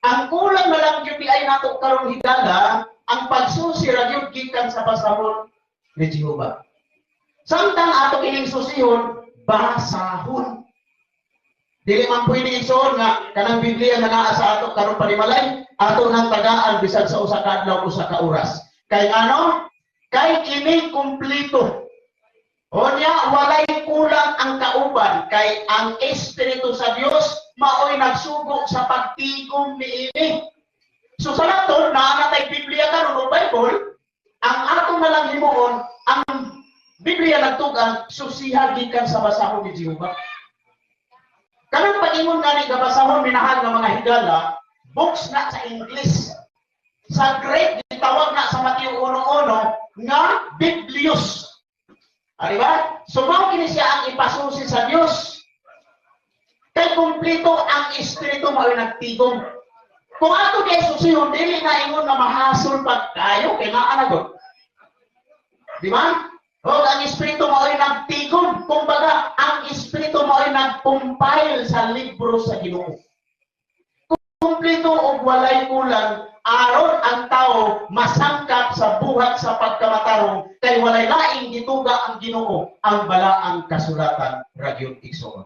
Ang kulang na lang yung ay nato karong higala, ang pagsusi ra gyud gikan sa pasahon ni Jehova. Samtang ato kining susihon, basahon. Dili man pwede igsoon nga kanang Biblia nga naa sa ato karon panimalay, ato nang tagaan bisan sa usa ka adlaw usa ka oras. Kay ano? Kay kini kumpleto. O niya, walay kulang ang kauban, kay ang Espiritu sa Dios maoy nagsugo sa pagtigom niini. So sa naton, naanatay Biblia karon o Bible, ang ato na lang himuon, ang Biblia nagtugan, susiha gikan sa basahon ni Jehova. Kanang pag-ingon nga ni kabasahon minahal ng mga higala, books na sa English. Sa Greek, gitawag na sa Mateo 1:1 nga Biblios. Diba? So, mao kini siya ang ipasusi sa Dios. Kay kumplito ang Espiritu mao'y nagtigom. Kung ato kay susihon, dili na ingon na mahasol pagkayo, kay naanagot. Diba? O, ang Espiritu mao'y nagtigom. Kumbaga, ang Espiritu mao'y nagpumpile sa libro sa Ginoo. Kumplito o walay kulang, aron ang tao masangkap sa buhat sa pagkamatarong kay walay laing gituga ang Ginoo ang balaang kasulatan ra gyud igsoon.